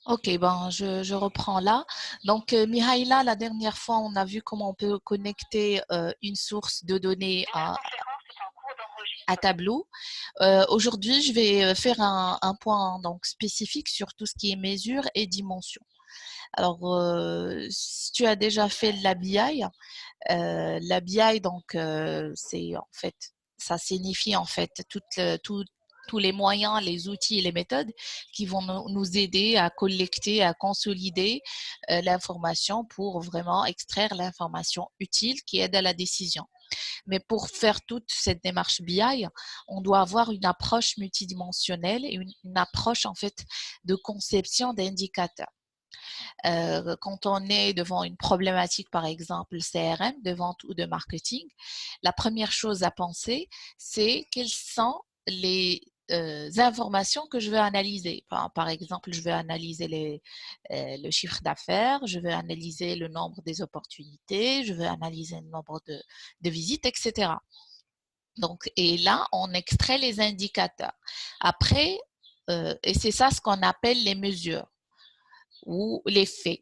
Ok, ben je reprends là. Donc, Mihaïla, la dernière fois, on a vu comment on peut connecter une source de données à Tableau. Aujourd'hui, je vais faire un point donc spécifique sur tout ce qui est mesure et dimension. Alors, si tu as déjà fait de la BI, donc, c'est en fait, ça signifie en fait tous les moyens, les outils et les méthodes qui vont nous aider à collecter, à consolider l'information pour vraiment extraire l'information utile qui aide à la décision. Mais pour faire toute cette démarche BI, on doit avoir une approche multidimensionnelle et une approche en fait de conception d'indicateurs. Quand on est devant une problématique, par exemple CRM, de vente ou de marketing, la première chose à penser, c'est quelles sont les informations que je veux analyser. Par exemple, je veux analyser le chiffre d'affaires, je veux analyser le nombre des opportunités, je veux analyser le nombre de visites, etc. Donc, et là, on extrait les indicateurs. Après, et c'est ça ce qu'on appelle les mesures ou les faits.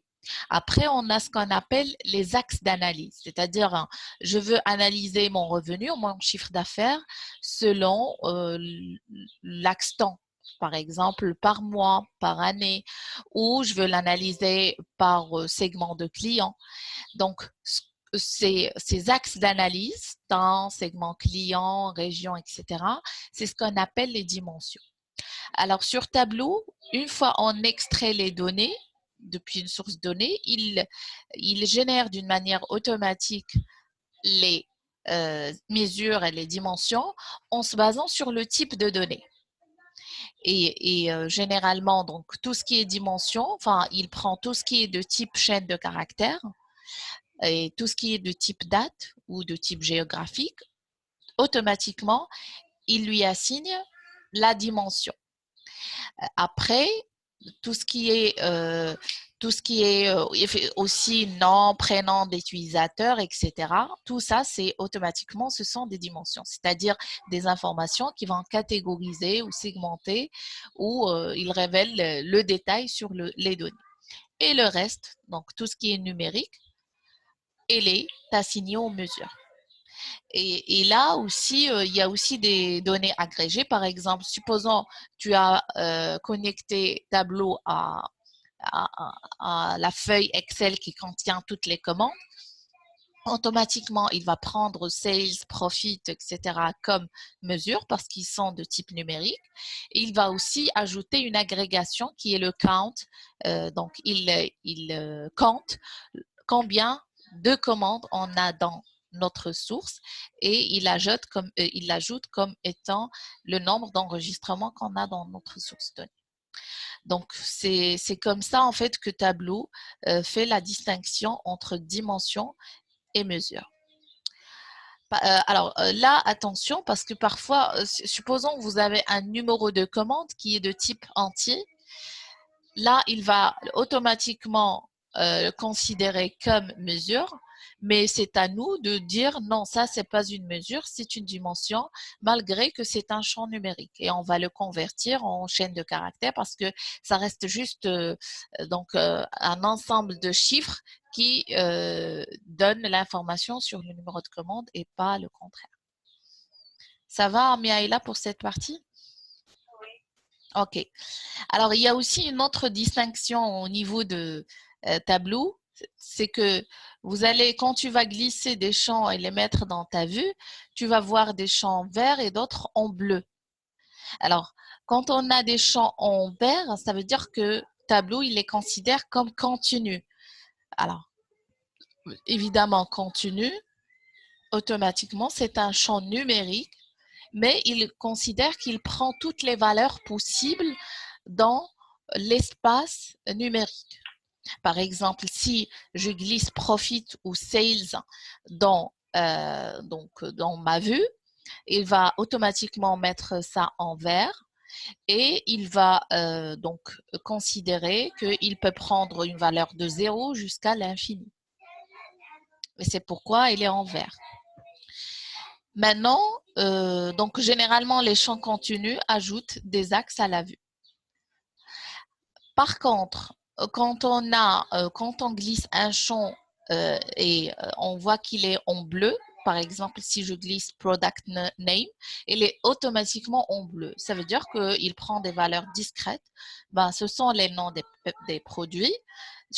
Après, on a ce qu'on appelle les axes d'analyse, c'est-à-dire je veux analyser mon revenu, mon chiffre d'affaires selon l'axe temps, par exemple par mois, par année, ou je veux l'analyser par segment de clients. Donc, ces axes d'analyse, temps, segment client, région, etc., c'est ce qu'on appelle les dimensions. Alors, sur Tableau, une fois on extrait les données depuis une source donnée, il génère d'une manière automatique les mesures et les dimensions en se basant sur le type de données. Et généralement, donc, tout ce qui est dimension, enfin, il prend tout ce qui est de type chaîne de caractères et tout ce qui est de type date ou de type géographique, automatiquement, il lui assigne la dimension. Après, tout ce qui est aussi nom, prénom d'utilisateur, etc. Tout ça, c'est automatiquement, ce sont des dimensions, c'est-à-dire des informations qui vont catégoriser ou segmenter ou ils révèlent le détail sur les données. Et le reste, donc tout ce qui est numérique, elle est assignée aux mesures. Et là aussi, il y a aussi des données agrégées. Par exemple, supposons tu as connecté Tableau à, à la feuille Excel qui contient toutes les commandes. Automatiquement, il va prendre sales, profit, etc. comme mesure parce qu'ils sont de type numérique. Et il va aussi ajouter une agrégation qui est le count. Donc, il compte combien de commandes on a dans notre source et il l'ajoute comme étant le nombre d'enregistrements qu'on a dans notre source donnée. Donc, c'est comme ça en fait que Tableau fait la distinction entre dimension et mesure. Alors là, attention, parce que parfois, supposons que vous avez un numéro de commande qui est de type entier. Là, il va automatiquement le considérer comme mesure, mais c'est à nous de dire non, ça, c'est pas une mesure, c'est une dimension, malgré que c'est un champ numérique. Et on va le convertir en chaîne de caractères parce que ça reste juste un ensemble de chiffres qui donne l'information sur le numéro de commande et pas le contraire. Ça va, Miaïla, pour cette partie? Ok. Alors, il y a aussi une autre distinction au niveau de Tableau, c'est que vous allez, quand tu vas glisser des champs et les mettre dans ta vue, tu vas voir des champs verts et d'autres en bleu. Alors, quand on a des champs en vert, ça veut dire que Tableau, il les considère comme continu. Alors, évidemment, continu, automatiquement, c'est un champ numérique, mais il considère qu'il prend toutes les valeurs possibles dans l'espace numérique. Par exemple, si je glisse profit ou sales dans ma vue, il va automatiquement mettre ça en vert et il va donc considérer qu'il peut prendre une valeur de 0 jusqu'à l'infini. Et c'est pourquoi il est en vert. Maintenant, donc généralement, les champs continus ajoutent des axes à la vue. Par contre, quand on glisse un champ et on voit qu'il est en bleu, par exemple, si je glisse product name, il est automatiquement en bleu. Ça veut dire qu'il prend des valeurs discrètes. Ben, ce sont les noms des produits.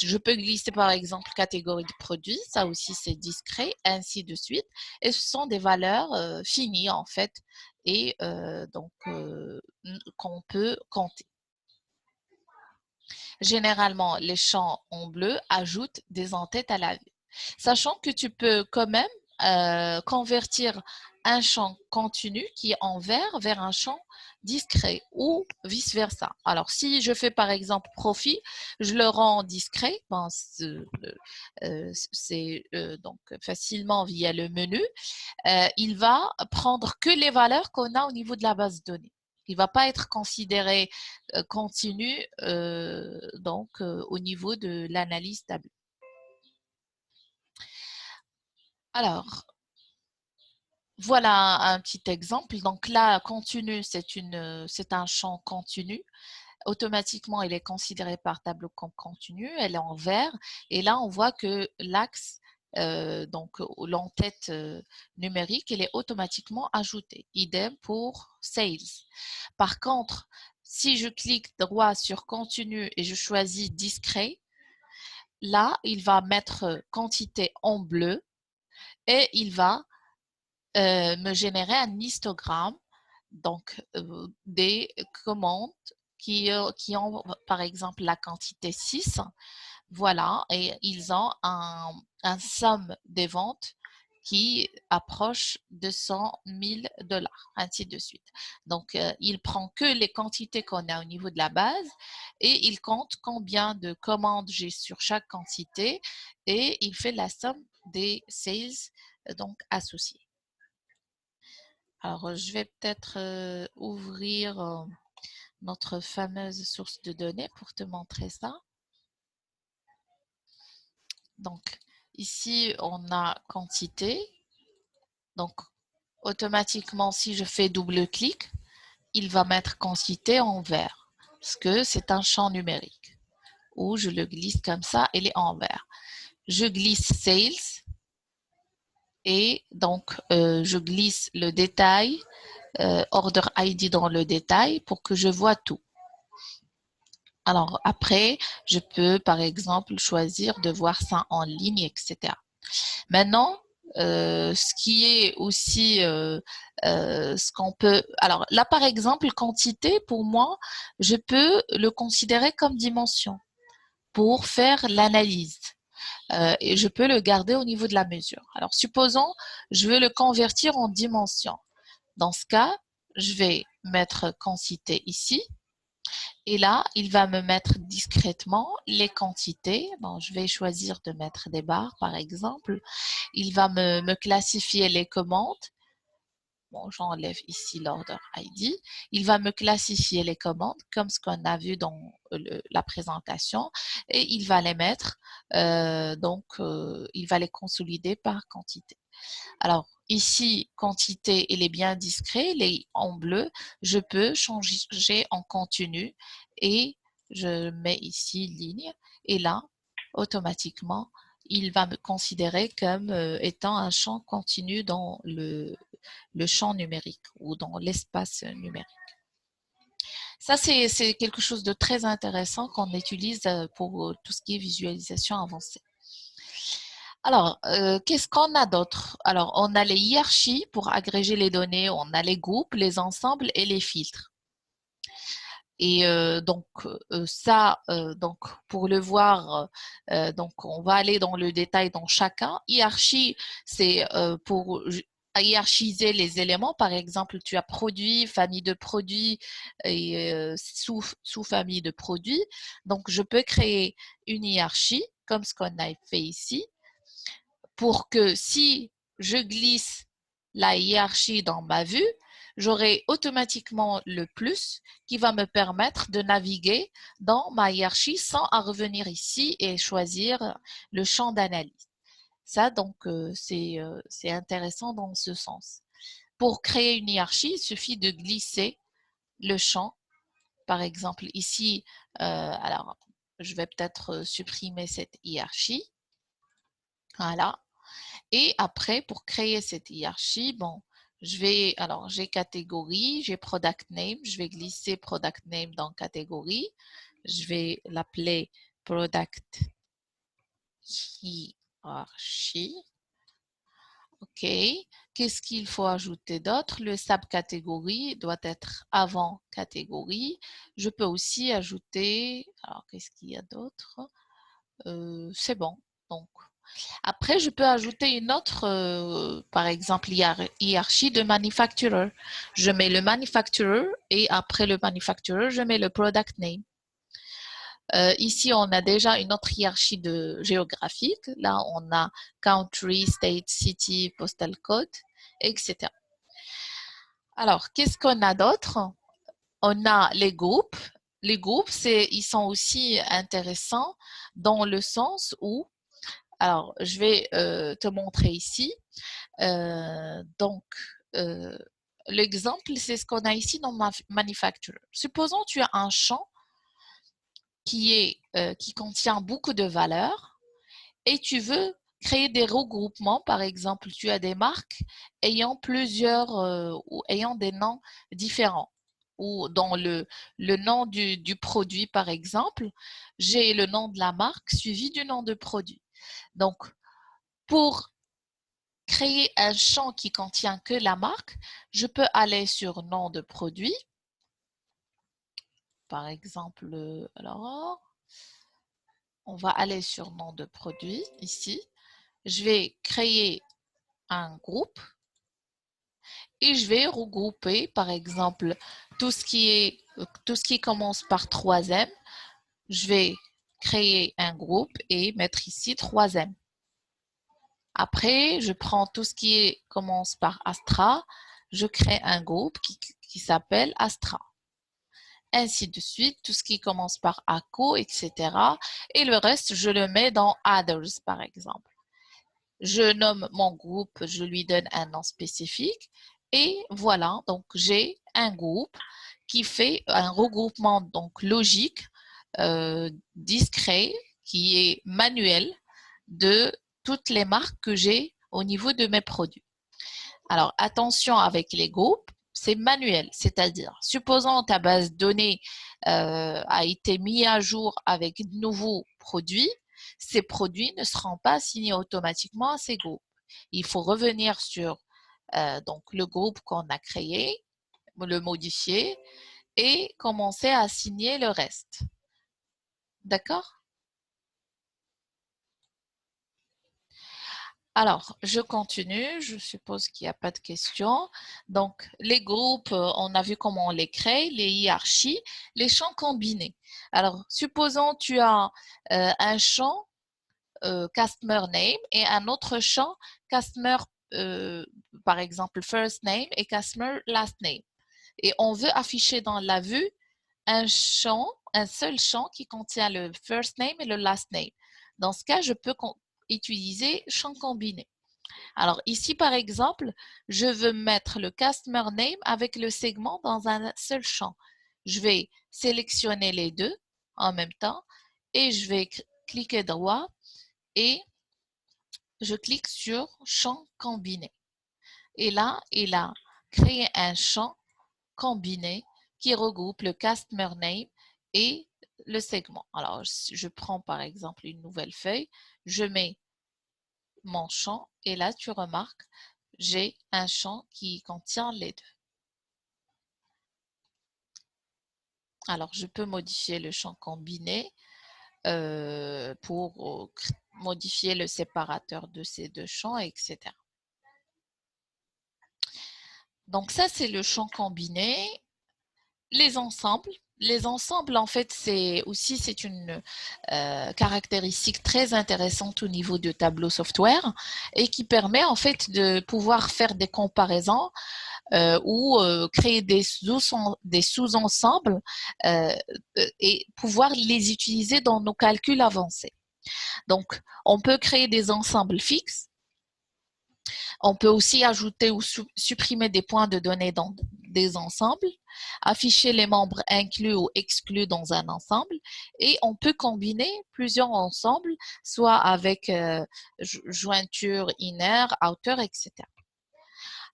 Je peux glisser par exemple catégorie de produits, ça aussi c'est discret, ainsi de suite. Et ce sont des valeurs finies en fait et qu'on peut compter. Généralement, les champs en bleu ajoutent des entêtes à la vue. Sachant que tu peux quand même convertir un champ continu qui est en vert vers un champ discret ou vice-versa. Alors, si je fais par exemple profit, je le rends discret. Ben, c'est donc facilement via le menu. Il va prendre que les valeurs qu'on a au niveau de la base de données. Il ne va pas être considéré continu au niveau de l'analyse tableau. Alors, voilà un petit exemple. Donc là, continu, c'est un champ continu. Automatiquement, il est considéré par tableau comme continu. Elle est en vert. Et là, on voit que l'axe, l'entête numérique, elle est automatiquement ajoutée. Idem pour sales. Par contre, si je clique droit sur continu et je choisis discret, là, il va mettre quantité en bleu et il va me générer un histogramme, donc des commandes qui ont par exemple la quantité 6, voilà, et ils ont un somme des ventes qui approche de 100 000 $, ainsi de suite. Donc, il prend que les quantités qu'on a au niveau de la base et il compte combien de commandes j'ai sur chaque quantité et il fait la somme des sales donc associés. Alors, je vais peut-être ouvrir notre fameuse source de données pour te montrer ça. Donc, ici, on a quantité. Donc, automatiquement, si je fais double-clic, il va mettre quantité en vert parce que c'est un champ numérique. Ou je le glisse comme ça, il est en vert. Je glisse Sales et donc je glisse le détail, Order ID dans le détail pour que je vois tout. Alors après, je peux par exemple choisir de voir ça en ligne, etc. Maintenant, ce qui est aussi ce qu'on peut. Alors là, par exemple, quantité, pour moi, je peux le considérer comme dimension pour faire l'analyse. Et je peux le garder au niveau de la mesure. Alors, supposons, je veux le convertir en dimension. Dans ce cas, je vais mettre quantité ici. Et là, il va me mettre discrètement les quantités. Bon, je vais choisir de mettre des barres, par exemple. Il va me classifier les commandes. Bon, j'enlève ici l'order ID. Il va me classifier les commandes comme ce qu'on a vu dans la présentation et il va les mettre, il va les consolider par quantité. Alors, ici, quantité, il est bien discret, il est en bleu. Je peux changer en continu et je mets ici ligne. Et là, automatiquement, il va me considérer comme étant un champ continu dans le champ numérique ou dans l'espace numérique. Ça, c'est quelque chose de très intéressant qu'on utilise pour tout ce qui est visualisation avancée. Alors, qu'est-ce qu'on a d'autre? Alors, on a les hiérarchies pour agréger les données, on a les groupes, les ensembles et les filtres. Et donc pour le voir, donc on va aller dans le détail dans chacun. Hiérarchie, c'est pour hiérarchiser les éléments. Par exemple, tu as produit, famille de produits et sous-famille de produits. Donc, je peux créer une hiérarchie comme ce qu'on a fait ici pour que si je glisse la hiérarchie dans ma vue, j'aurai automatiquement le plus qui va me permettre de naviguer dans ma hiérarchie sans à revenir ici et choisir le champ d'analyse. Ça, donc, c'est intéressant dans ce sens. Pour créer une hiérarchie, il suffit de glisser le champ par exemple, ici, alors, je vais peut-être supprimer cette hiérarchie. Voilà. Et après, pour créer cette hiérarchie, bon, alors, j'ai catégorie, j'ai product name, je vais glisser product name dans catégorie. Je vais l'appeler product hiérarchie. OK. Qu'est-ce qu'il faut ajouter d'autre? Le subcatégorie doit être avant catégorie. Je peux aussi ajouter, alors qu'est-ce qu'il y a d'autre? C'est bon. Donc, après, je peux ajouter une autre, par exemple, hiérarchie de manufacturer. Je mets le manufacturer et après le manufacturer, je mets le product name. Ici, on a déjà une autre hiérarchie géographique. Là, on a country, state, city, postal code, etc. Alors, qu'est-ce qu'on a d'autre? On a les groupes. Les groupes, ils sont aussi intéressants dans le sens où, alors, je vais te montrer ici. Donc, l'exemple, c'est ce qu'on a ici dans Manufacturer. Supposons que tu as un champ qui contient beaucoup de valeurs et tu veux créer des regroupements. Par exemple, tu as des marques ayant ou ayant des noms différents. Ou dans le nom du produit, par exemple, j'ai le nom de la marque suivi du nom de produit. Donc, pour créer un champ qui contient que la marque, je peux aller sur nom de produit. Par exemple, alors, on va aller sur nom de produit ici. Je vais créer un groupe et je vais regrouper, par exemple, tout ce qui commence par 3M. Je vais créer un groupe et mettre ici 3M. Après, je prends tout ce qui commence par Astra, je crée un groupe qui s'appelle Astra. Ainsi de suite, tout ce qui commence par ACO, etc. Et le reste, je le mets dans Others, par exemple. Je nomme mon groupe, je lui donne un nom spécifique. Et voilà, donc j'ai un groupe qui fait un regroupement donc logique, discret, qui est manuel de toutes les marques que j'ai au niveau de mes produits. Alors, attention avec les groupes, c'est manuel, c'est-à-dire, supposons ta base de données a été mise à jour avec de nouveaux produits, ces produits ne seront pas assignés automatiquement à ces groupes. Il faut revenir sur donc le groupe qu'on a créé, le modifier et commencer à assigner le reste. D'accord? Alors, je continue. Je suppose qu'il n'y a pas de questions. Donc, les groupes, on a vu comment on les crée, les hiérarchies, les champs combinés. Alors, supposons tu as un champ Customer Name et un autre champ Customer, par exemple, First Name et Customer Last Name. Et on veut afficher dans la vue un seul champ qui contient le First Name et le Last Name. Dans ce cas, je peux utiliser champ combiné. Alors ici, par exemple, je veux mettre le Customer Name avec le segment dans un seul champ. Je vais sélectionner les deux en même temps et je vais cliquer droit et je clique sur champ combiné. Et là, il a créé un champ combiné qui regroupe le Customer Name et le segment. Alors, je prends par exemple une nouvelle feuille, je mets mon champ et là, tu remarques, j'ai un champ qui contient les deux. Alors, je peux modifier le champ combiné pour modifier le séparateur de ces deux champs, etc. Donc, ça, c'est le champ combiné. Les ensembles. Les ensembles, en fait, c'est une caractéristique très intéressante au niveau de Tableau Software et qui permet en fait de pouvoir faire des comparaisons ou créer des sous-ensembles et pouvoir les utiliser dans nos calculs avancés. Donc, on peut créer des ensembles fixes, On peut aussi ajouter ou supprimer des points de données dans des ensembles, afficher les membres inclus ou exclus dans un ensemble, et on peut combiner plusieurs ensembles, soit avec jointure inner, outer, etc.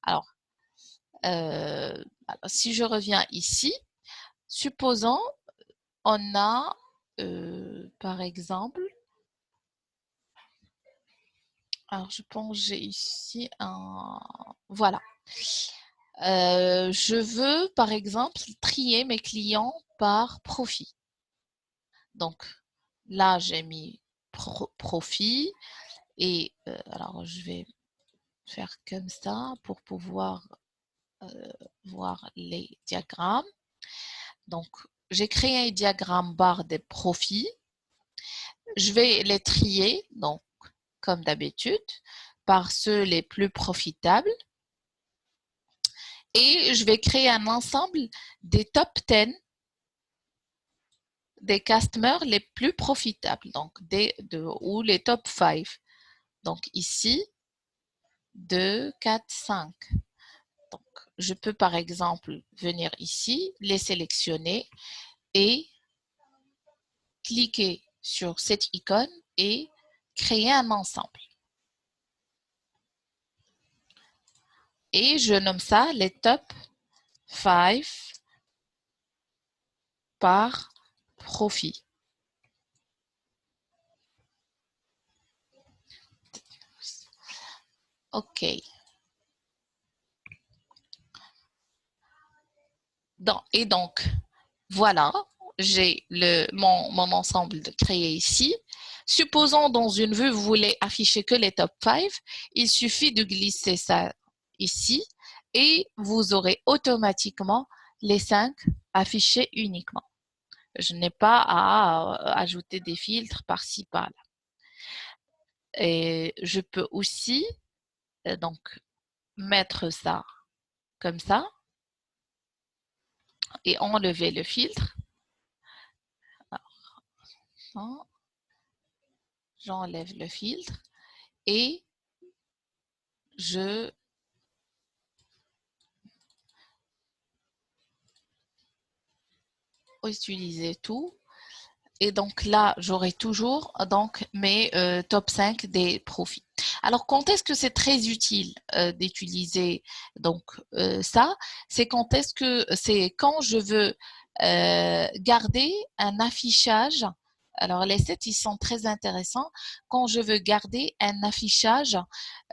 Alors, si je reviens ici, supposons on a, par exemple, alors je pense que j'ai ici un... Voilà. Je veux, par exemple, trier mes clients par profit. Donc, là, j'ai mis profit et alors, je vais faire comme ça pour pouvoir voir les diagrammes. Donc, j'ai créé un diagramme barre des profits. Je vais les trier, donc, comme d'habitude, par ceux les plus profitables. Et je vais créer un ensemble des top 10 des customers les plus profitables, donc ou les top 5. Donc ici, 2, 4, 5. Donc, je peux par exemple venir ici, les sélectionner et cliquer sur cette icône et créer un ensemble. Et je nomme ça les top 5 par profit. OK. Et donc, voilà, j'ai mon ensemble créé ici. Supposons dans une vue, vous voulez afficher que les top 5, il suffit de glisser ça ici et vous aurez automatiquement les 5 affichés uniquement. Je n'ai pas à ajouter des filtres par-ci, par-là. Et je peux aussi donc mettre ça comme ça et enlever le filtre. J'enlève le filtre et je utiliser tout. Et donc là, j'aurai toujours donc mes top 5 des profits. Alors, quand est-ce que c'est très utile d'utiliser donc ça? C'est quand je veux garder un affichage. Alors, les sets, ils sont très intéressants quand je veux garder un affichage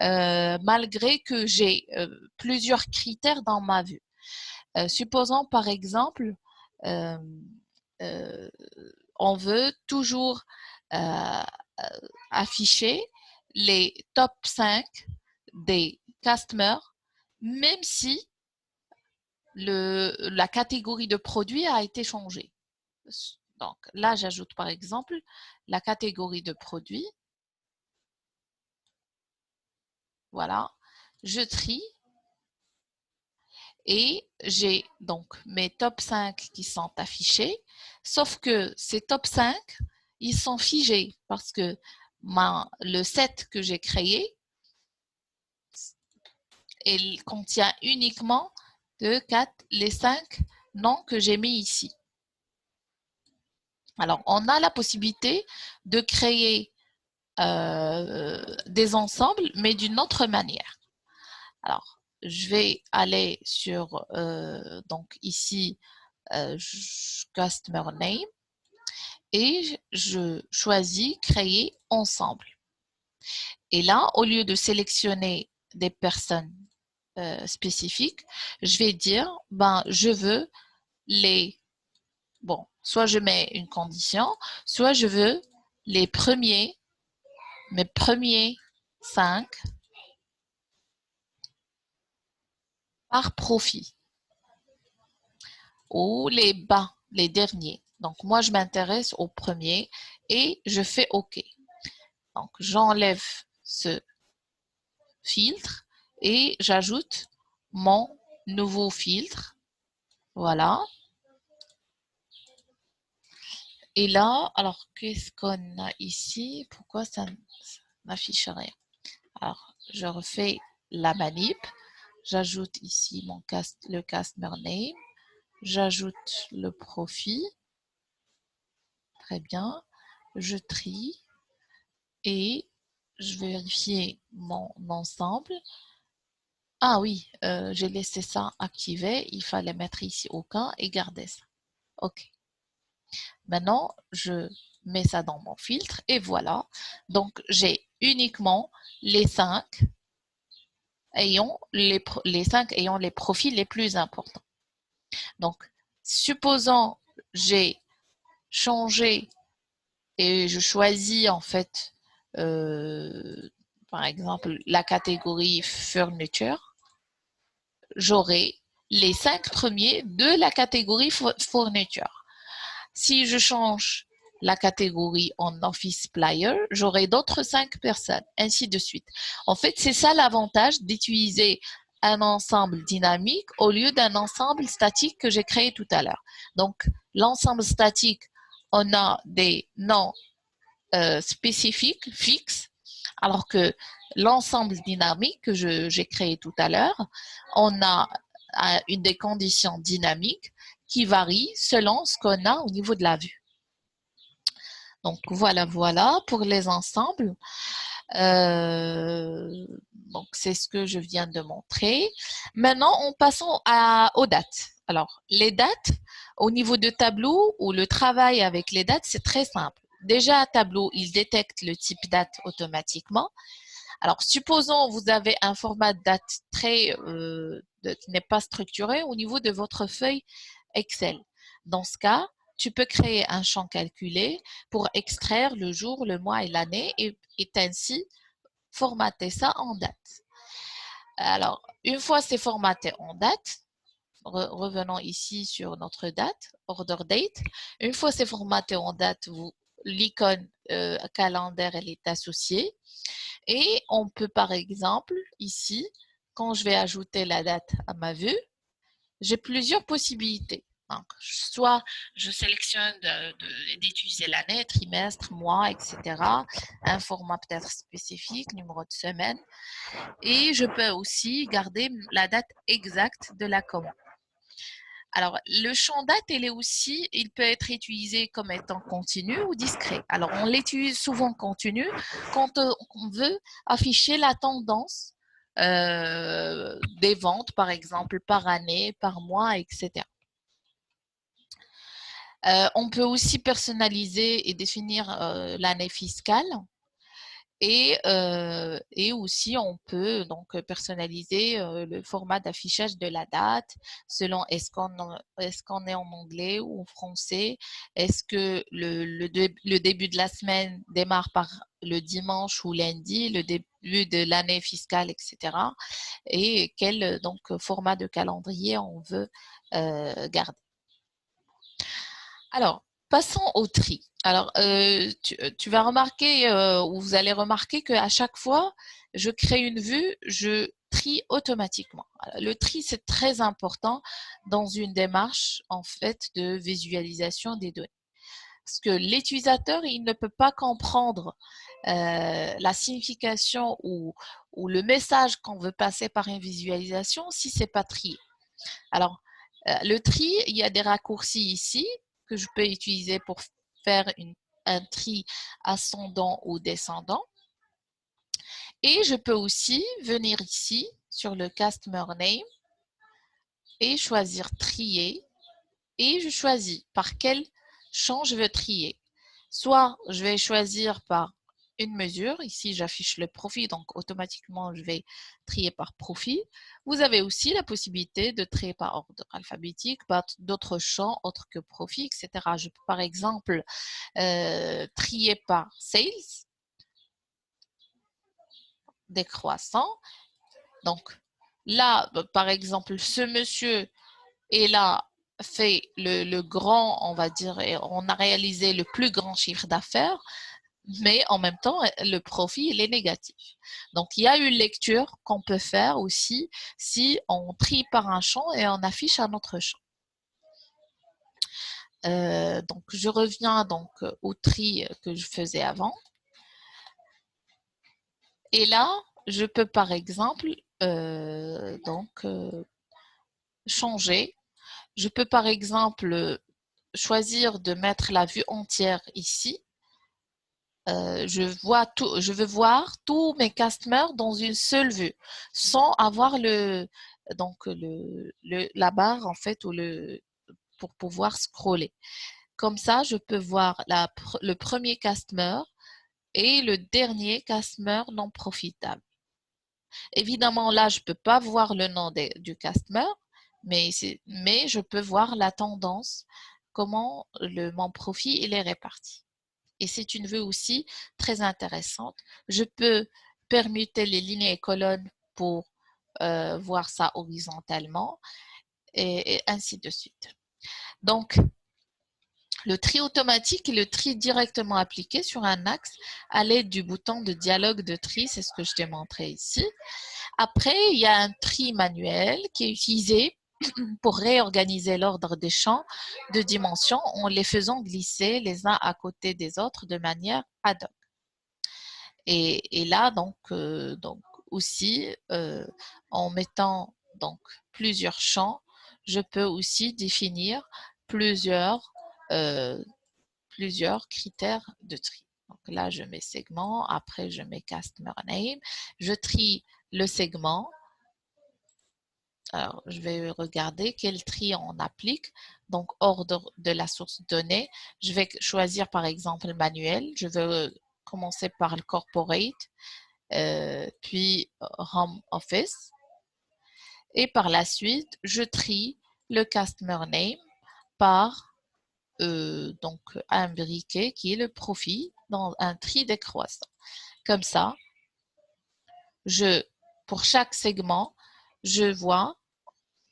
malgré que j'ai plusieurs critères dans ma vue. Supposons par exemple, euh, euh, on veut toujours euh, afficher les top 5 des customers, même si la catégorie de produit a été changée. Donc là, j'ajoute par exemple la catégorie de produit. Voilà, je trie et j'ai donc mes top 5 qui sont affichés, sauf que ces top 5, ils sont figés parce que le set que j'ai créé, il contient uniquement 2, 4, les 5 noms que j'ai mis ici. Alors, on a la possibilité de créer des ensembles, mais d'une autre manière. Alors, je vais aller sur, donc ici, Customer Name, et je choisis Créer ensemble. Et là, au lieu de sélectionner des personnes spécifiques, je vais dire, ben, je veux bon, soit je mets une condition, soit je veux mes premiers 5 par profit ou les bas, les derniers. Donc, moi, je m'intéresse au premier et je fais OK. Donc, j'enlève ce filtre et j'ajoute mon nouveau filtre. Voilà. Et là, alors, qu'est-ce qu'on a ici? Pourquoi ça n'affiche rien? Alors, je refais la manip. J'ajoute ici le customer name. J'ajoute le profit. Très bien. Je trie et je vais vérifier mon ensemble. Ah oui, j'ai laissé ça activé. Il fallait mettre ici aucun et garder ça. OK. Maintenant, je mets ça dans mon filtre et voilà. Donc, j'ai uniquement les 5 ayant les profils les plus importants. Donc, supposons j'ai changé et je choisis en fait, par exemple, la catégorie fourniture, j'aurai les 5 premiers de la catégorie fourniture. Si je change la catégorie en office player, j'aurai d'autres 5 personnes, ainsi de suite. En fait, c'est ça l'avantage d'utiliser un ensemble dynamique au lieu d'un ensemble statique que j'ai créé tout à l'heure. Donc, l'ensemble statique, on a des noms spécifiques, fixes, alors que l'ensemble dynamique que j'ai créé tout à l'heure, on a une des conditions dynamiques qui varient selon ce qu'on a au niveau de la vue. Donc voilà pour les ensembles. Donc c'est ce que je viens de montrer. Maintenant, passons aux dates. Alors, les dates, au niveau de Tableau ou le travail avec les dates, c'est très simple. Déjà, Tableau, il détecte le type date automatiquement. Alors, supposons vous avez un format de date qui n'est pas structuré au niveau de votre feuille Excel. Dans ce cas, tu peux créer un champ calculé pour extraire le jour, le mois et l'année et ainsi formater ça en date. Alors, une fois c'est formaté en date, revenons ici sur notre date, order date. Une fois c'est formaté en date, l'icône calendaire elle est associée. Et on peut par exemple ici, quand je vais ajouter la date à ma vue, j'ai plusieurs possibilités. Donc, soit je sélectionne d'utiliser l'année, trimestre, mois, etc. Un format peut-être spécifique, numéro de semaine. Et je peux aussi garder la date exacte de la commande. Alors, le champ date, il peut être utilisé comme étant continu ou discret. Alors, on l'utilise souvent continu quand on veut afficher la tendance des ventes, par exemple, par année, par mois, etc. On peut aussi personnaliser et définir l'année fiscale. Et aussi, on peut donc personnaliser le format d'affichage de la date selon est-ce qu'on est en anglais ou en français, est-ce que le début de la semaine démarre par le dimanche ou lundi, le début de l'année fiscale, etc. Et quel donc format de calendrier on veut garder. Alors, passons au tri. Alors, tu vas remarquer ou vous allez remarquer qu'à chaque fois, je crée une vue, je trie automatiquement. Alors, le tri, c'est très important dans une démarche en fait de visualisation des données. Parce que l'utilisateur, il ne peut pas comprendre la signification ou le message qu'on veut passer par une visualisation si c'est pas trié. Alors, le tri, il y a des raccourcis ici que je peux utiliser pour faire un tri ascendant ou descendant. Et je peux aussi venir ici sur le Customer Name et choisir trier. Et je choisis par quel champ je veux trier. Soit je vais choisir par une mesure. Ici, j'affiche le profil, donc automatiquement, je vais trier par profil. Vous avez aussi la possibilité de trier par ordre alphabétique, par d'autres champs autres que profil, etc. Je peux par exemple trier par sales, décroissant. Donc là, par exemple, ce monsieur est là, fait le grand, on va dire, et on a réalisé le plus grand chiffre d'affaires, mais en même temps, le profit, il est négatif. Donc, il y a une lecture qu'on peut faire aussi si on trie par un champ et on affiche un autre champ. Donc, je reviens donc au tri que je faisais avant. Et là, je peux par exemple changer. Je peux par exemple choisir de mettre la vue entière ici. Je veux voir tous mes customers dans une seule vue, sans avoir la barre en fait pour pouvoir scroller. Comme ça, je peux voir le premier customer et le dernier customer non profitable. Évidemment, là, je ne peux pas voir le nom du customer, mais je peux voir la tendance, comment mon profit il est réparti. Et c'est une vue aussi très intéressante. Je peux permuter les lignes et colonnes pour voir ça horizontalement et ainsi de suite. Donc, le tri automatique est le tri directement appliqué sur un axe à l'aide du bouton de dialogue de tri, c'est ce que je t'ai montré ici. Après, il y a un tri manuel qui est utilisé pour réorganiser l'ordre des champs de dimensions en les faisant glisser les uns à côté des autres de manière ad hoc. Et là, donc aussi, en mettant donc plusieurs champs, je peux aussi définir plusieurs critères de tri. Donc là, je mets segment, après je mets customer name, je trie le segment. Alors, je vais regarder quel tri on applique. Donc, ordre de la source donnée. Je vais choisir par exemple le manuel. Je vais commencer par le corporate, puis home office. Et par la suite, je trie le customer name par donc un briquet qui est le profit dans un tri décroissant. Comme ça, pour chaque segment, je vois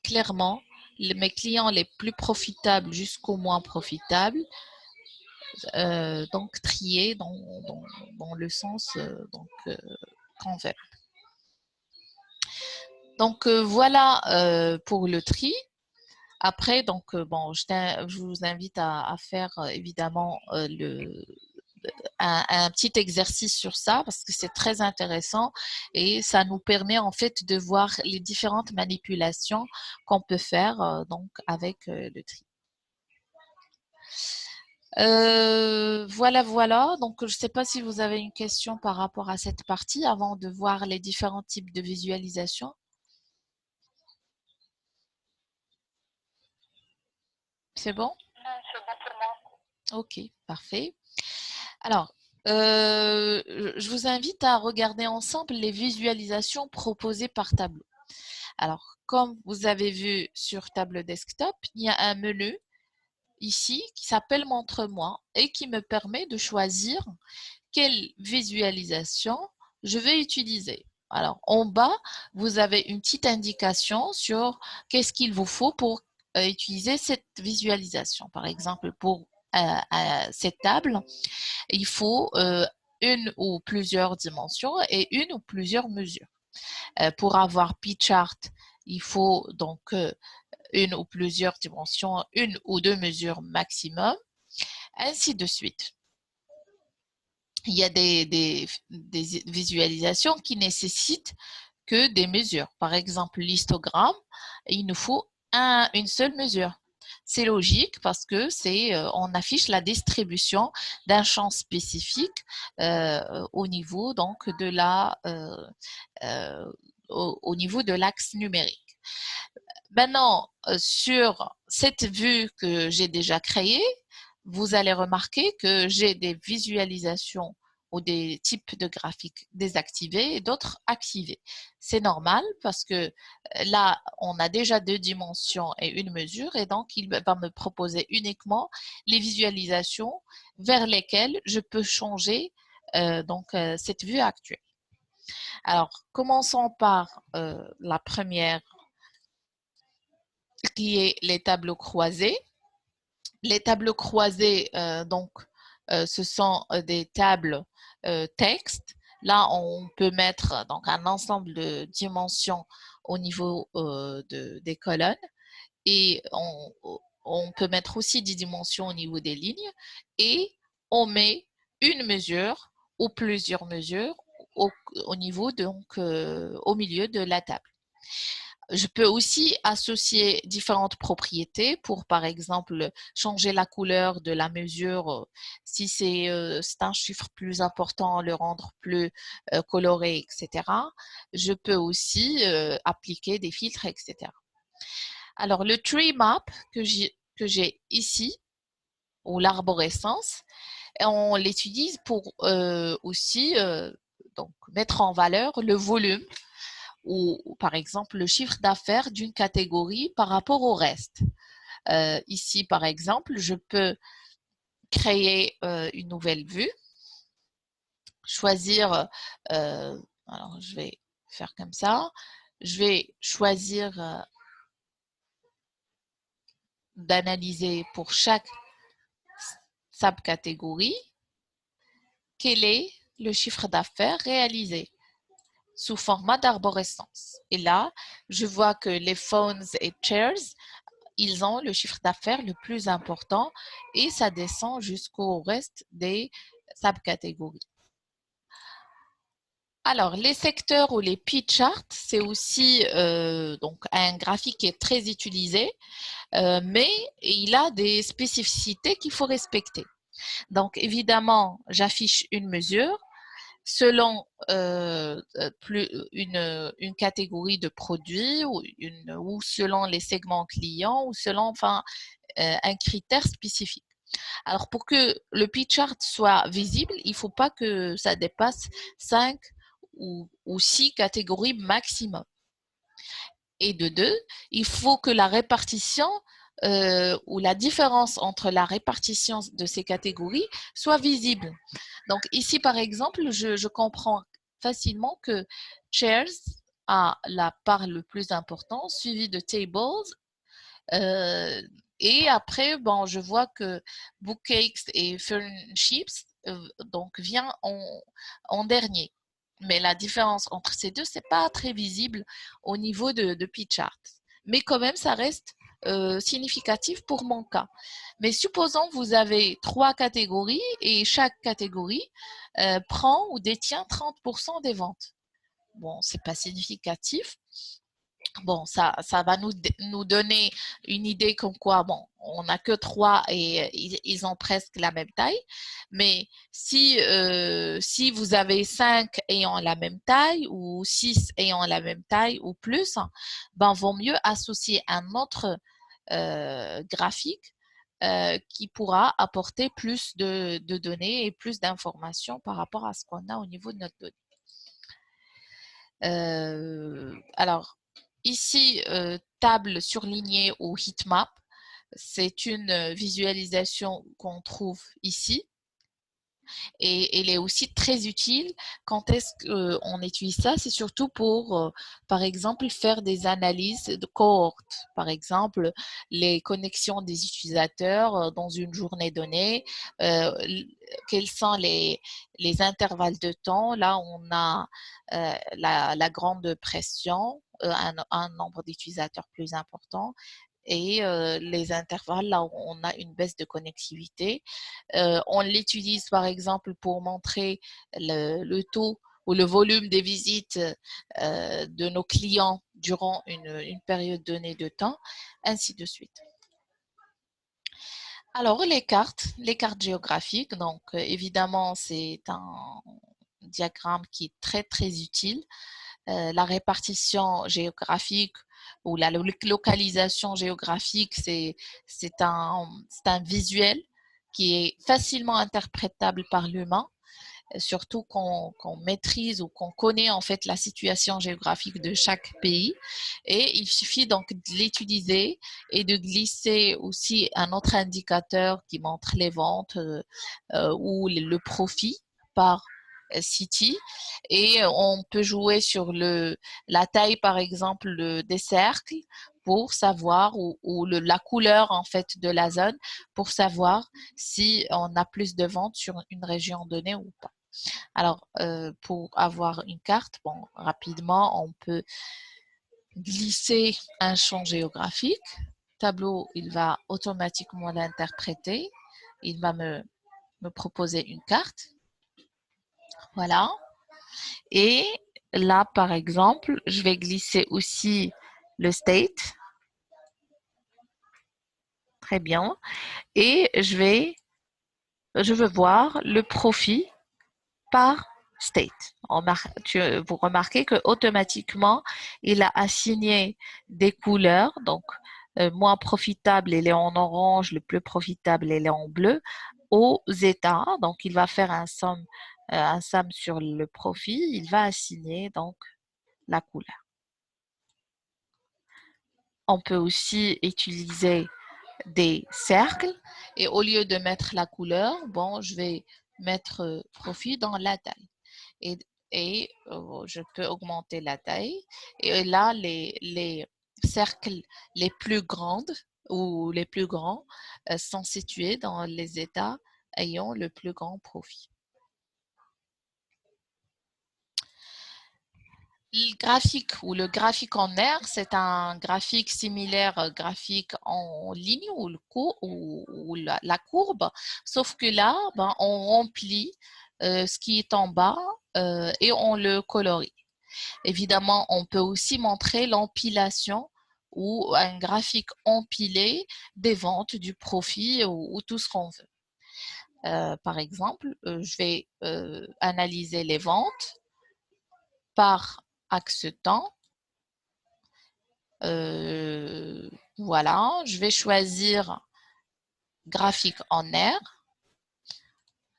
clairement mes clients les plus profitables jusqu'au moins profitables, donc triés dans le sens qu'on veut. Donc voilà pour le tri. Après, donc bon, je vous invite à faire évidemment un petit exercice sur ça parce que c'est très intéressant et ça nous permet en fait de voir les différentes manipulations qu'on peut faire donc avec le tri. Voilà. Donc, je ne sais pas si vous avez une question par rapport à cette partie avant de voir les différents types de visualisation. C'est bon? Ok, parfait. Alors, je vous invite à regarder ensemble les visualisations proposées par tableau. Alors, comme vous avez vu sur Tableau Desktop, il y a un menu ici qui s'appelle Montre-moi et qui me permet de choisir quelle visualisation je vais utiliser. Alors, en bas, vous avez une petite indication sur qu'est-ce qu'il vous faut pour utiliser cette visualisation. Par exemple, pour cette table, il faut une ou plusieurs dimensions et une ou plusieurs mesures. Pour avoir P-chart, il faut donc une ou plusieurs dimensions, une ou deux mesures maximum, ainsi de suite. Il y a des visualisations qui nécessitent que des mesures. Par exemple, l'histogramme, il nous faut une seule mesure. C'est logique parce que on affiche la distribution d'un champ spécifique au niveau donc au niveau de l'axe numérique. Maintenant, sur cette vue que j'ai déjà créée, vous allez remarquer que j'ai des visualisations ou des types de graphiques désactivés et d'autres activés. C'est normal parce que là, on a déjà deux dimensions et une mesure et donc il va me proposer uniquement les visualisations vers lesquelles je peux changer cette vue actuelle. Alors, commençons par la première qui est les tableaux croisés. Les tableaux croisés, ce sont des tables texte. Là, on peut mettre donc un ensemble de dimensions au niveau des colonnes et on peut mettre aussi des dimensions au niveau des lignes et on met une mesure ou plusieurs mesures au niveau, donc au milieu de la table. Je peux aussi associer différentes propriétés pour, par exemple, changer la couleur de la mesure. Si c'est un chiffre plus important, le rendre plus coloré, etc. Je peux aussi appliquer des filtres, etc. Alors, le tree map que j'ai ici, ou l'arborescence, on l'utilise pour aussi donc, mettre en valeur le volume ou par exemple le chiffre d'affaires d'une catégorie par rapport au reste. Ici, par exemple, je peux créer une nouvelle vue, choisir, alors je vais faire comme ça, je vais choisir d'analyser pour chaque subcatégorie quel est le chiffre d'affaires réalisé sous format d'arborescence. Et là, je vois que les phones et chairs, ils ont le chiffre d'affaires le plus important et ça descend jusqu'au reste des subcatégories. Alors, les secteurs ou les pie charts, c'est aussi donc un graphique qui est très utilisé, mais il a des spécificités qu'il faut respecter. Donc, évidemment, j'affiche une mesure selon une catégorie de produits ou selon les segments clients ou selon enfin, un critère spécifique. Alors, pour que le pie chart soit visible, il ne faut pas que ça dépasse 5 ou 6 catégories maximum. Et de deux, il faut que la répartition ou la différence entre la répartition de ces catégories soit visible. Donc ici, par exemple, je comprends facilement que chairs a la part le plus importante, suivi de tables. Et après, bon, je vois que bookcakes et furniture donc vient en dernier. Mais la différence entre ces deux, c'est pas très visible au niveau de pie chart. Mais quand même, ça reste significatif pour mon cas. Mais supposons que vous avez 3 catégories et chaque catégorie prend ou détient 30% des ventes. Bon, c'est pas significatif. Bon, ça va nous donner une idée comme quoi, bon, on n'a que 3 et ils ont presque la même taille. Mais si vous avez 5 ayant la même taille ou 6 ayant la même taille ou plus, ben, vaut mieux associer un autre graphique qui pourra apporter plus de données et plus d'informations par rapport à ce qu'on a au niveau de notre donnée. Alors, ici, table surlignée ou heatmap, c'est une visualisation qu'on trouve ici. Et elle est aussi très utile. Quand est-ce qu'on utilise ça? C'est surtout pour, par exemple, faire des analyses de cohortes. Par exemple, les connexions des utilisateurs dans une journée donnée. Quels sont les intervalles de temps? Là, on a la grande pression, un nombre d'utilisateurs plus important et les intervalles, là où on a une baisse de connectivité. On l'utilise par exemple pour montrer le taux ou le volume des visites de nos clients durant une période donnée de temps, ainsi de suite. Alors, les cartes géographiques, donc évidemment, c'est un diagramme qui est très, très utile. La répartition géographique ou la localisation géographique, c'est un visuel qui est facilement interprétable par l'humain, surtout qu'on maîtrise ou qu'on connaît en fait la situation géographique de chaque pays. Et il suffit donc de l'utiliser et de glisser aussi un autre indicateur qui montre les ventes ou le profit par city et on peut jouer sur la taille par exemple des cercles pour savoir ou la couleur en fait de la zone pour savoir si on a plus de ventes sur une région donnée ou pas. Alors pour avoir une carte, bon rapidement on peut glisser un champ géographique. Tableau, il va automatiquement l'interpréter. Il va me proposer une carte. Voilà. Et là, par exemple, je vais glisser aussi le state. Très bien. Et je veux voir le profit par state. Vous remarquez que automatiquement, il a assigné des couleurs. Donc, moins profitable, il est en orange, le plus profitable, il est en bleu, aux états. Donc, il va faire un somme sur le profit. Il va assigner donc la couleur. On peut aussi utiliser des cercles et au lieu de mettre la couleur, bon, je vais mettre profit dans la taille. Et je peux augmenter la taille. Et là, les cercles les plus grands ou les plus grands sont situés dans les États ayant le plus grand profit. Le graphique ou le graphique en R, c'est un graphique similaire au graphique en ligne ou, la courbe, sauf que là, ben, on remplit ce qui est en bas et on le colorie. Évidemment, on peut aussi montrer l'empilation ou un graphique empilé des ventes, du profit ou tout ce qu'on veut. Par exemple, je vais analyser les ventes par axe temps. Voilà, je vais choisir graphique en R.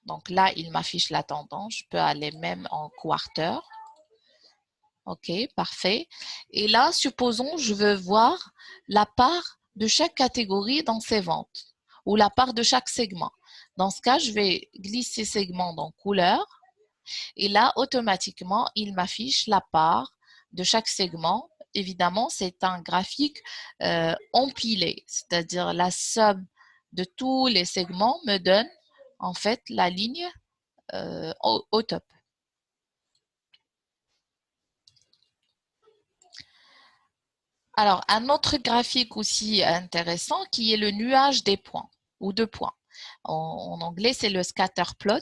Donc là, il m'affiche la tendance. Je peux aller même en quarter. OK, parfait. Et là, supposons, je veux voir la part de chaque catégorie dans ces ventes ou la part de chaque segment. Dans ce cas, je vais glisser segment dans couleur et là, automatiquement, il m'affiche la part de chaque segment. Évidemment, c'est un graphique empilé, c'est-à-dire la somme de tous les segments me donne en fait la ligne au top. Alors, un autre graphique aussi intéressant qui est le nuage des points ou de points. En anglais, c'est le scatter plot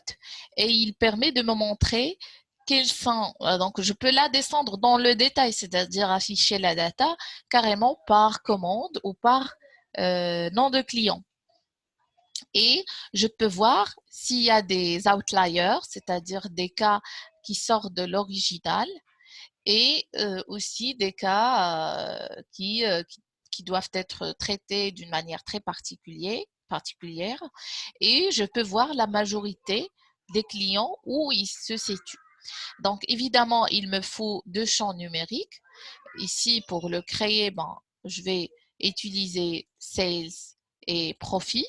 et il permet de me montrer quels sont. Donc, je peux là descendre dans le détail, c'est-à-dire afficher la data carrément par commande ou par nom de client. Et je peux voir s'il y a des outliers, c'est-à-dire des cas qui sortent de l'original et aussi des cas qui doivent être traités d'une manière très particulière. Et je peux voir la majorité des clients où ils se situent. Donc, évidemment, il me faut deux champs numériques. Ici, pour le créer, ben, je vais utiliser Sales et Profit.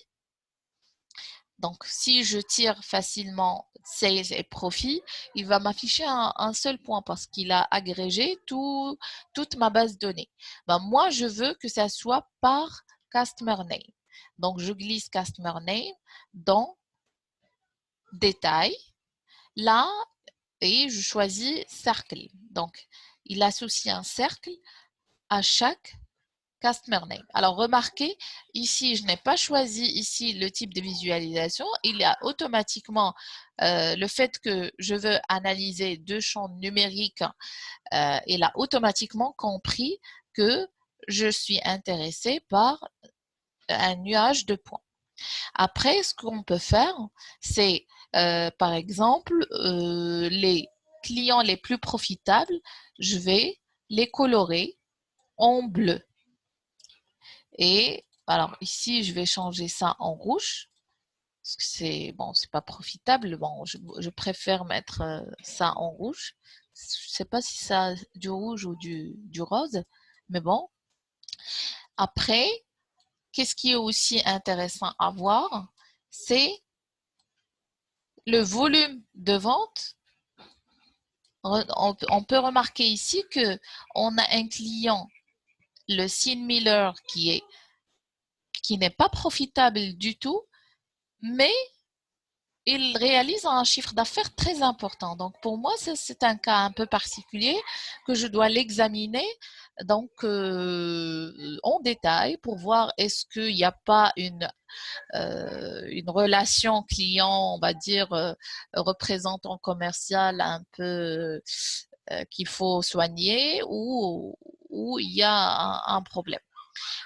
Donc, si je tire facilement Sales et Profit, il va m'afficher un seul point parce qu'il a agrégé toute ma base de données. Ben, moi, je veux que ça soit par Customer Name. Donc, je glisse Customer Name dans Détail. Là, et je choisis Cercle. Donc, il associe un cercle à chaque Customer Name. Alors, remarquez, ici, je n'ai pas choisi ici le type de visualisation. Il y a automatiquement le fait que je veux analyser deux champs numériques. Il a automatiquement compris que je suis intéressée par un nuage de points. Après, ce qu'on peut faire, c'est, par exemple, les clients les plus profitables, je vais les colorer en bleu. Et alors ici, je vais changer ça en rouge. Parce que c'est bon, c'est pas profitable. Bon, je préfère mettre ça en rouge. Je sais pas si ça a du rouge ou du rose, mais bon. Après, qu'est-ce qui est aussi intéressant à voir, c'est le volume de vente. On peut remarquer ici que on a un client, le Sean Miller, qui n'est pas profitable du tout, mais il réalise un chiffre d'affaires très important. Donc, pour moi, c'est un cas un peu particulier que je dois l'examiner donc en détail pour voir est-ce qu'il n'y a pas une relation client, on va dire, représentant commercial un peu qu'il faut soigner ou il y a un problème.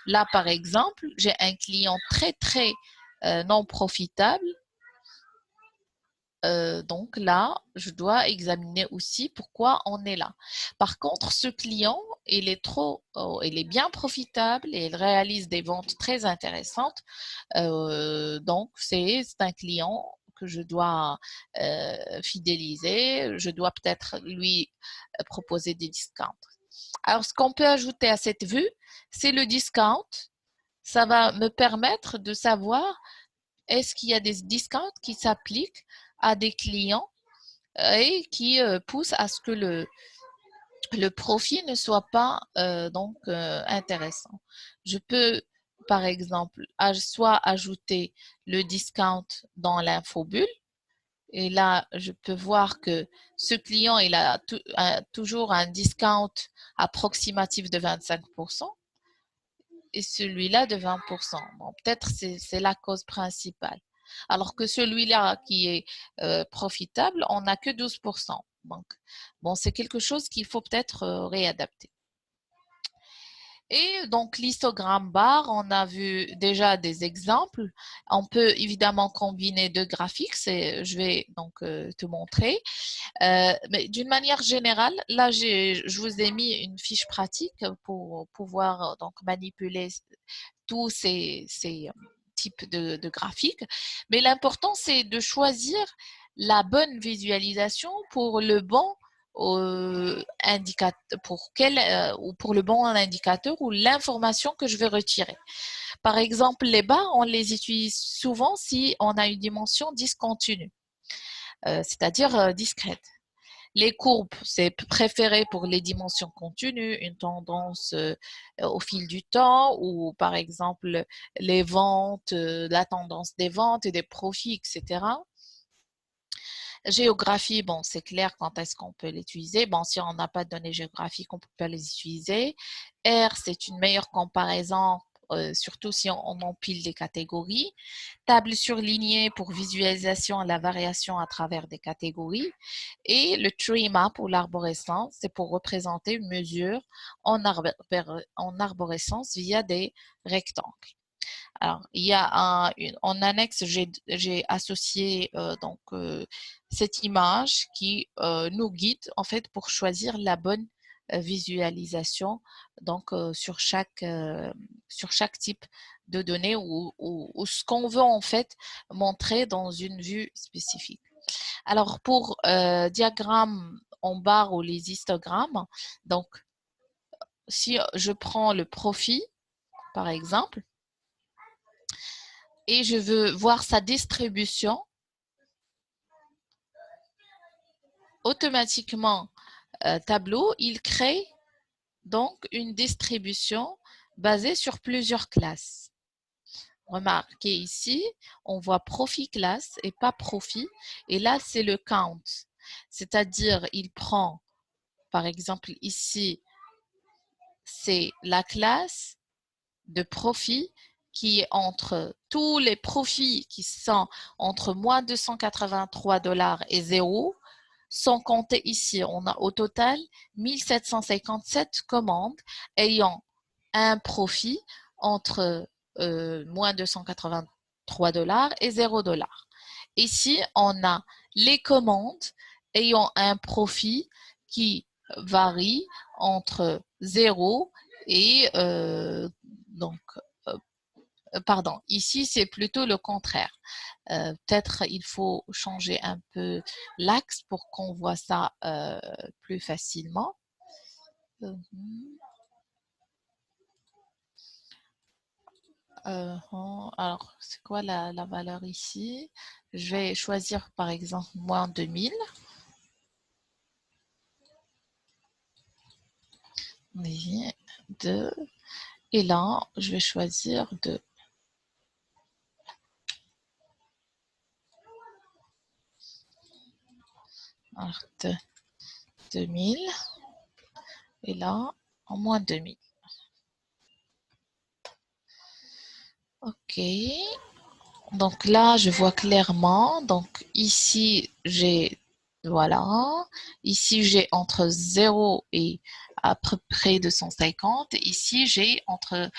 Là, par exemple, j'ai un client très, très non profitable. Donc là, je dois examiner aussi pourquoi on est là. Par contre, ce client, il est bien profitable et il réalise des ventes très intéressantes. Donc, c'est un client que je dois fidéliser. Je dois peut-être lui proposer des discounts. Alors, ce qu'on peut ajouter à cette vue, c'est le discount. Ça va me permettre de savoir est-ce qu'il y a des discounts qui s'appliquent à des clients et qui poussent à ce que le profit ne soit pas intéressant. Je peux, par exemple, soit ajouter le discount dans l'infobulle. Et là, je peux voir que ce client, il a toujours un discount approximatif de 25% et celui-là de 20%. Bon, peut-être c'est la cause principale. Alors que celui-là qui est profitable, on n'a que 12%. Donc, bon, c'est quelque chose qu'il faut peut-être réadapter. Et donc, l'histogramme bar, on a vu déjà des exemples. On peut évidemment combiner deux graphiques, je vais donc te montrer. Mais d'une manière générale, là, je vous ai mis une fiche pratique pour pouvoir donc manipuler tous ces types de graphiques. Mais l'important, c'est de choisir la bonne visualisation pour le bon indicateur, ou pour le bon indicateur ou l'information que je vais retirer. Par exemple, les barres, on les utilise souvent si on a une dimension discontinue, c'est-à-dire discrète. Les courbes, c'est préféré pour les dimensions continues, une tendance au fil du temps ou par exemple les ventes, la tendance des ventes et des profits, etc. Géographie, bon, c'est clair quand est-ce qu'on peut l'utiliser. Bon, si on n'a pas de données géographiques, on peut pas les utiliser. R, c'est une meilleure comparaison, surtout si on empile des catégories. Table surlignée pour visualisation de la variation à travers des catégories. Et le tree map ou l'arborescence, c'est pour représenter une mesure en arborescence via des rectangles. Alors, il y a en annexe, j'ai associé cette image qui nous guide en fait pour choisir la bonne visualisation donc sur chaque type de données ou ce qu'on veut en fait montrer dans une vue spécifique. Alors pour diagramme en barre ou les histogrammes, donc si je prends le profit par exemple et je veux voir sa distribution, automatiquement, Tableau, il crée donc une distribution basée sur plusieurs classes. Remarquez ici, on voit profit classe et pas profit. Et là, c'est le count. C'est-à-dire, il prend, par exemple, ici, c'est la classe de profit qui est entre tous les profits qui sont entre moins 283 $ et 0, sans compter ici, on a au total 1757 commandes ayant un profit entre moins 283 $ et 0 $. Ici, on a les commandes ayant un profit qui varie entre 0 et donc pardon, ici c'est plutôt le contraire. Peut-être il faut changer un peu l'axe pour qu'on voit ça plus facilement. Alors, c'est quoi la valeur ici? Je vais choisir par exemple moins 2000. Oui, 2. Et là, je vais choisir de Alors, 2000. Et là, en moins 2000. OK. Donc là, je vois clairement. Donc ici, j'ai, voilà. Ici, j'ai entre 0 et à peu près 250. Ici, j'ai entre,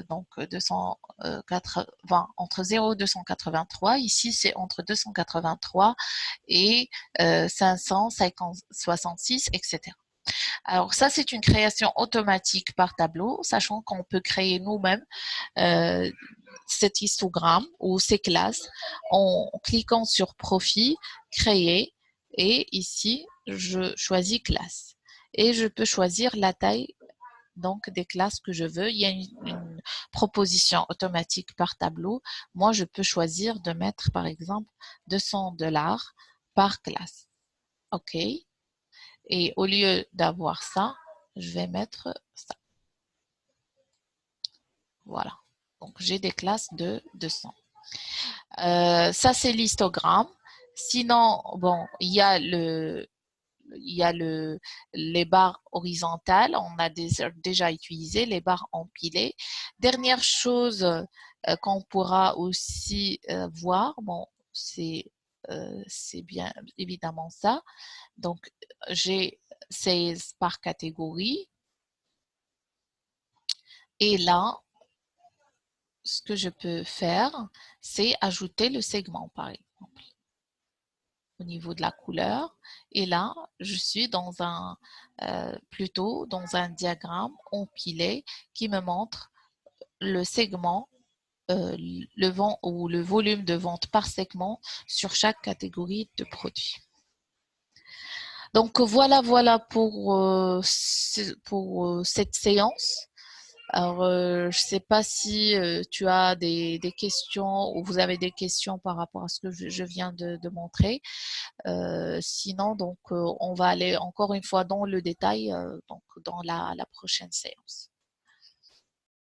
donc 280, entre 0 et 283. Ici, c'est entre 283 et 566, etc. Alors ça, c'est une création automatique par tableau, sachant qu'on peut créer nous-mêmes euh, cet histogramme ou ces classes en cliquant sur Profil, Créer, et ici, je choisis classe. Et je peux choisir la taille donc des classes que je veux. Il y a une proposition automatique par tableau. Moi, je peux choisir de mettre, par exemple, 200 $ par classe. OK. Et au lieu d'avoir ça, je vais mettre ça. Voilà. Donc, j'ai des classes de 200. Ça, c'est l'histogramme. Sinon, bon, il y a les barres horizontales. On a déjà utilisé les barres empilées. Dernière chose qu'on pourra aussi voir, bon, c'est bien évidemment ça. Donc, j'ai 16 par catégorie. Et là, ce que je peux faire, c'est ajouter le segment, par exemple, au niveau de la couleur. Et là, je suis dans plutôt dans un diagramme empilé qui me montre le segment, le vent ou le volume de vente par segment sur chaque catégorie de produits. Donc voilà pour cette séance. Alors, je ne sais pas si tu as des questions ou vous avez des questions par rapport à ce que je viens de montrer. Sinon, donc, on va aller encore une fois dans le détail donc, dans la prochaine séance.